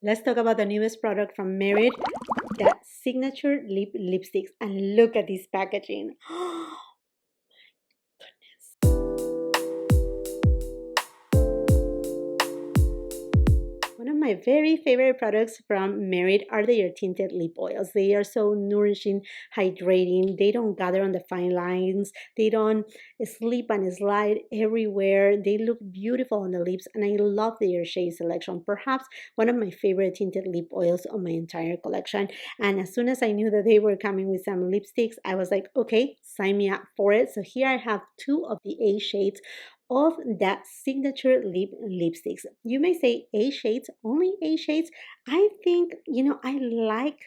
Let's talk about the newest product from Merit, the Signature Lip Lipsticks. And look at this packaging. One of my very favorite products from Merit are their tinted lip oils. They are so nourishing, hydrating. They don't gather on the fine lines. They don't slip and slide everywhere. They look beautiful on the lips, and I love their shade selection. Perhaps one of my favorite tinted lip oils on my entire collection. And as soon as I knew that they were coming with some lipsticks, I was like, okay, sign me up for it. So here I have two of the A shades of that signature lip lipsticks. You may say A shades, only A shades. I think, I like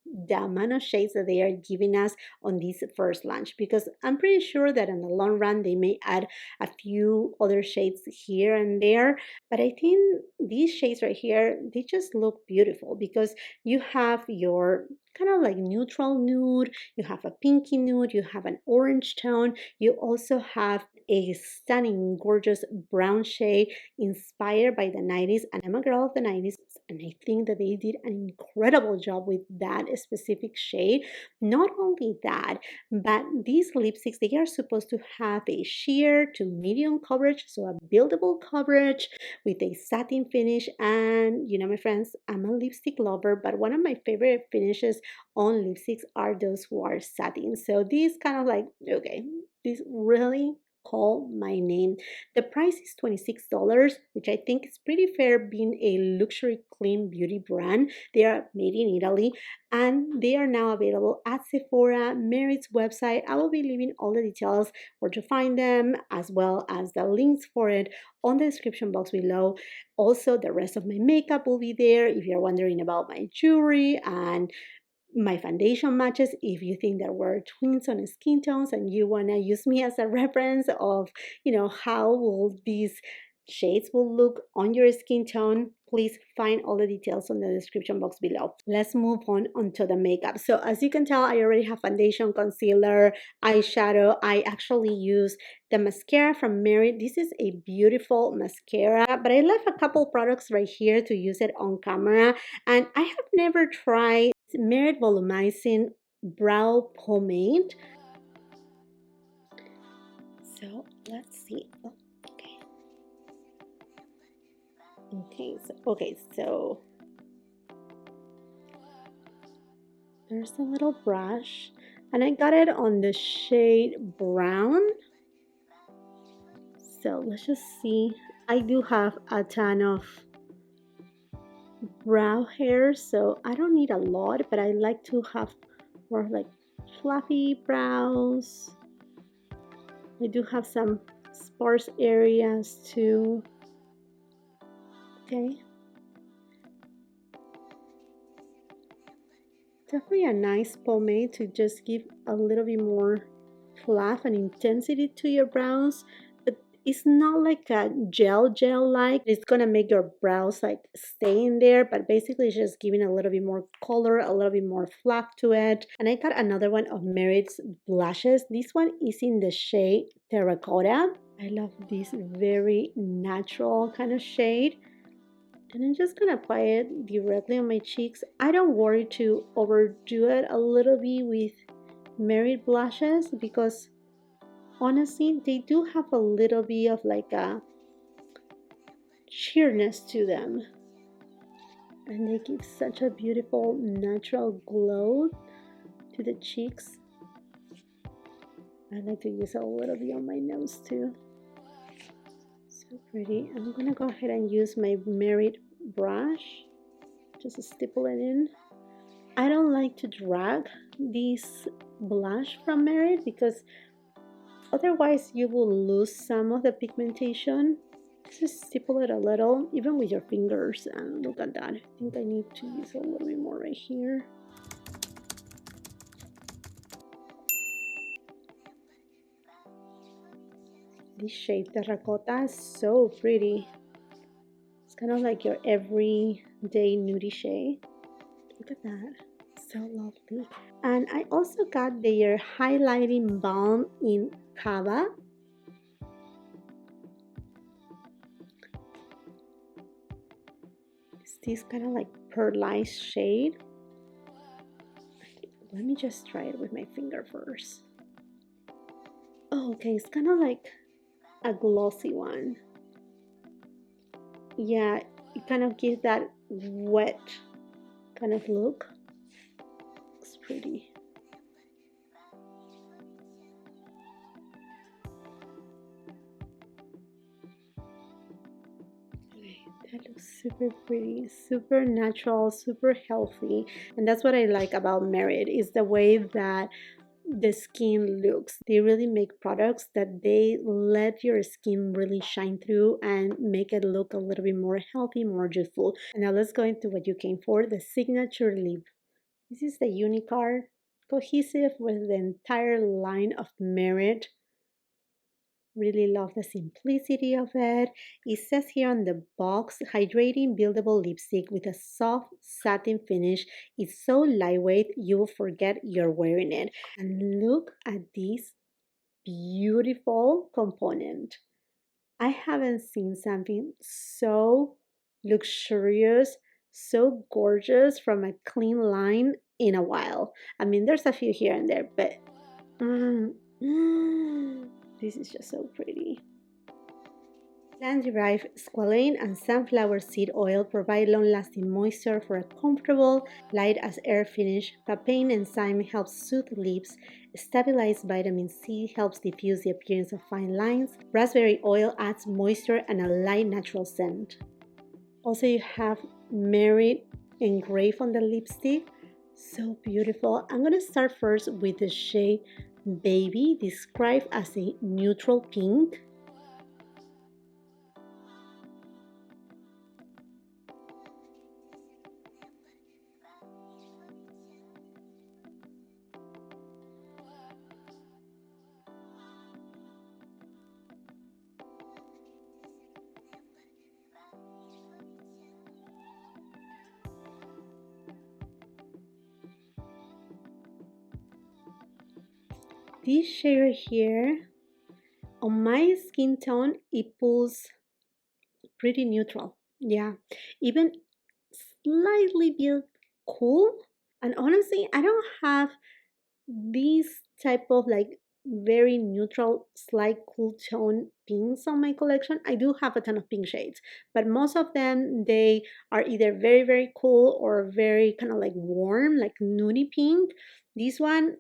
the amount of shades that they are giving us on this first launch, because I'm pretty sure that in the long run they may add a few other shades here and there, but I think these shades right here, they just look beautiful because you have your kind of like neutral nude, you have a pinky nude, you have an orange tone, you also have a stunning gorgeous brown shade inspired by the 90s, and I'm a girl of the 90s, and I think that they did an incredible job with that specific shade. Not only that, but these lipsticks, they are supposed to have a sheer to medium coverage, so a buildable coverage with a satin finish. And my friends, I'm a lipstick lover, but one of my favorite finishes on lipsticks are those who are satin. So these kind of like, okay, this really call my name. The price is $26, which I think is pretty fair being a luxury clean beauty brand. They are made in Italy, and they are now available at Sephora, Merit's website. I will be leaving all the details where to find them, as well as the links for it on the description box below. Also, the rest of my makeup will be there if you're wondering about my jewelry and my foundation matches. If you think that we're twins on skin tones and you want to use me as a reference of how will these shades will look on your skin tone, please find all the details on the description box below. Let's move on onto the makeup. So as you can tell, I already have foundation, concealer, eyeshadow. I actually use the mascara from Merit. This is a beautiful mascara, but I left a couple products right here to use it on camera, and I have never tried Merit Volumizing Brow Pomade. So let's see. Oh, okay, so there's a little brush, and I got it on the shade brown. So let's just see. I do have a ton of brow hair, so I don't need a lot, but I like to have more like fluffy brows. I do have some sparse areas too. Okay, definitely a nice pomade to just give a little bit more fluff and intensity to your brows, but it's not like a gel like it's gonna make your brows like stay in there, but basically it's just giving a little bit more color, a little bit more fluff to it. And I got another one of Merit's blushes. This one is in the shade Terracotta. I love this very natural kind of shade, and I'm just gonna apply it directly on my cheeks. I don't worry to overdo it a little bit with Merit blushes, because honestly they do have a little bit of like a sheerness to them, and they give such a beautiful natural glow to the cheeks. I like to use a little bit on my nose too. So pretty. I'm gonna go ahead and use my Merit brush just to stipple it in. I don't like to drag this blush from Merit because otherwise you will lose some of the pigmentation. Just stipple it a little, even with your fingers, and look at that. I think I need to use a little bit more right here. This shade Terracotta is so pretty. It's kind of like your everyday nudie shade. Look at that. So lovely. And I also got their highlighting balm in Cava. this kind of like pearlized shade. Let me just try it with my finger first. Oh, okay, it's kind of like a glossy one. Yeah, it kind of gives that wet kind of look. Looks pretty. That looks super pretty, super natural, super healthy. And that's what I like about Merit, is the way that the skin looks. They really make products that they let your skin really shine through and make it look a little bit more healthy, more youthful. And now let's go into what you came for, the Signature Lip. This is the Unicard, cohesive with the entire line of Merit. Really love the simplicity of it. It says here on the box, hydrating buildable lipstick with a soft satin finish. It's so lightweight you will forget you're wearing it. And look at this beautiful component. I haven't seen something so luxurious, so gorgeous from a clean line in a while. I mean, there's a few here and there, but this is just so pretty. Plant-derived squalane and sunflower seed oil provide long-lasting moisture for a comfortable, light-as-air finish. Papain enzyme helps soothe lips. Stabilized vitamin C helps diffuse the appearance of fine lines. Raspberry oil adds moisture and a light natural scent. Also, you have Merit engraved on the lipstick. So beautiful. I'm going to start first with the shade Baby, described as a neutral pink. This shade right here, on my skin tone, it pulls pretty neutral. Yeah, even slightly bit cool. And honestly, I don't have these type of like very neutral, slight cool tone pinks on my collection. I do have a ton of pink shades, but most of them, they are either very, very cool or very kind of like warm, like nudie pink. This one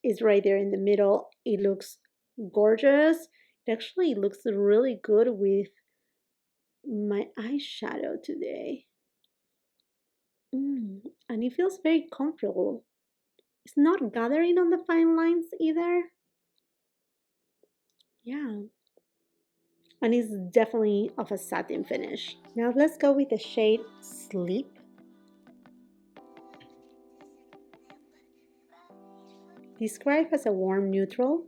is right there in the middle. It looks gorgeous. It actually looks really good with my eyeshadow today. And it feels very comfortable. It's not gathering on the fine lines either. Yeah. And it's definitely of a satin finish. Now let's go with the shade Sleep. Described as a warm neutral.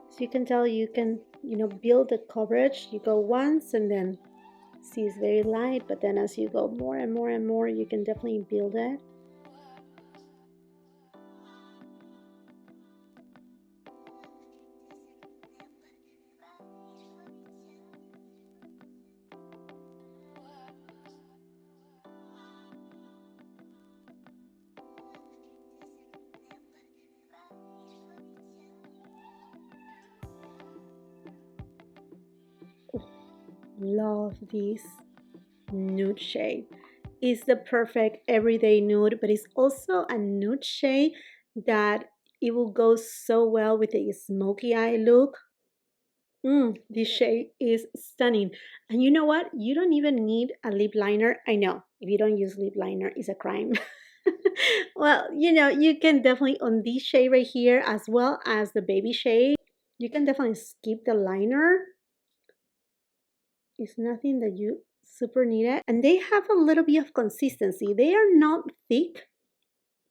So you can tell you can, build the coverage. You go once and then see it's very light, but then as you go more and more and more, you can definitely build it. Love this nude shade. It's the perfect everyday nude, but it's also a nude shade that it will go so well with a smoky eye look. This shade is stunning. And you know what? You don't even need a lip liner. I know, if you don't use lip liner, it's a crime. Well, you can definitely, on this shade right here, as well as the baby shade, you can definitely skip the liner. It's nothing that you super need it. And they have a little bit of consistency. They are not thick.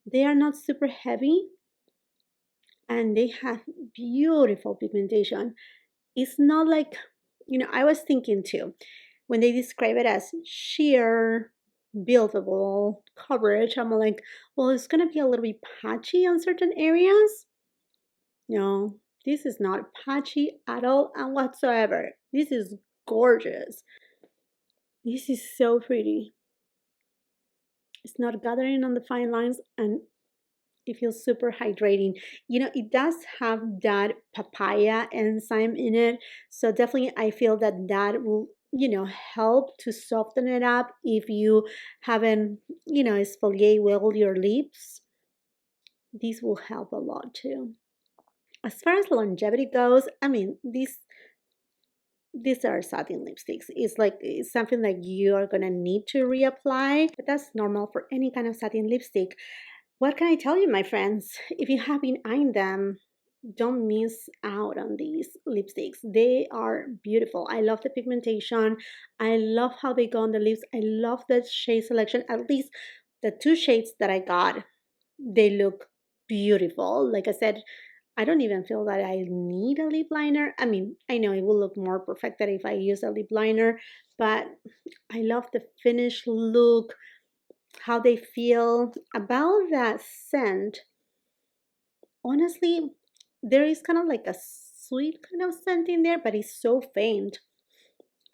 They are not super heavy. And they have beautiful pigmentation. It's not like, I was thinking too, when they describe it as sheer buildable coverage, I'm like, well, it's going to be a little bit patchy on certain areas. No, This is not patchy at all and whatsoever. This is gorgeous. This is so pretty. It's not gathering on the fine lines and it feels super hydrating. You know, it does have that papaya enzyme in it. So definitely I feel that that will, you know, help to soften it up if you haven't, you know, exfoliate well your lips. This will help a lot too. As far as longevity goes, I mean, these are satin lipsticks. It's something that you are gonna need to reapply, but that's normal for any kind of satin lipstick. What can I tell you, my friends? If you have been eyeing them, don't miss out on these lipsticks. They are beautiful. I love the pigmentation. I love how they go on the lips. I love the shade selection. At least the two shades that I got, they look beautiful. Like I said, I don't even feel that I need a lip liner. I mean, I know it will look more perfected if I use a lip liner, but I love the finished look, how they feel. About that scent, honestly, there is kind of like a sweet kind of scent in there, but it's so faint.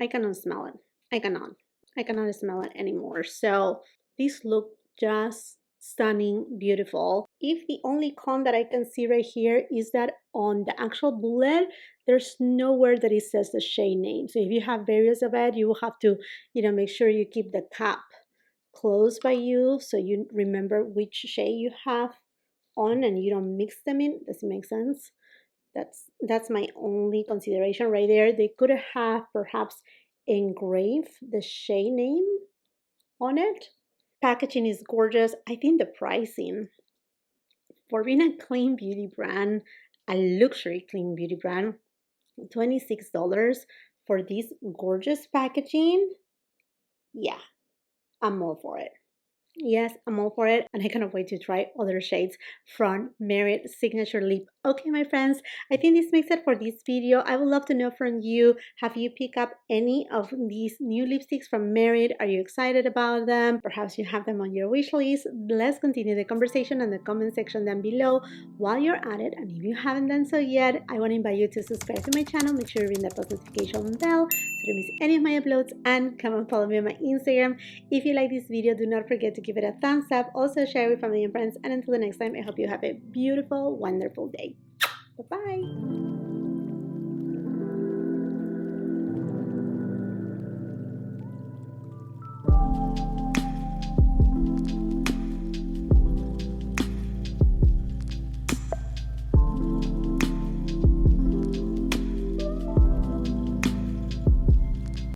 I cannot smell it. I cannot. I cannot smell it anymore. So these look just stunning, beautiful. If the only con that I can see right here is that on the actual bullet, there's nowhere that it says the shade name. So if you have various of it, you will have to, you know, make sure you keep the cap close by you so you remember which shade you have on and you don't mix them in. Does it make sense? That's my only consideration right there. They could have perhaps engraved the shade name on it. Packaging is gorgeous. I think the pricing for being a clean beauty brand, a luxury clean beauty brand, $26 for this gorgeous packaging. Yeah, I'm all for it. Yes, I'm all for it, and I cannot wait to try other shades from Merit Signature Lip. Okay, my friends, I think this makes it for this video. I would love to know from you, have you picked up any of these new lipsticks from Merit? Are you excited about them? Perhaps you have them on your wish list. Let's continue the conversation in the comment section down below. While you're at it, and if you haven't done so yet, I want to invite you to subscribe to my channel. Make sure you ring that post notification bell so you don't miss any of my uploads, and come and follow me on my Instagram. If you like this video, do not forget to give it a thumbs up. Also share with family and friends. And until the next time, I hope you have a beautiful, wonderful day. Bye-bye.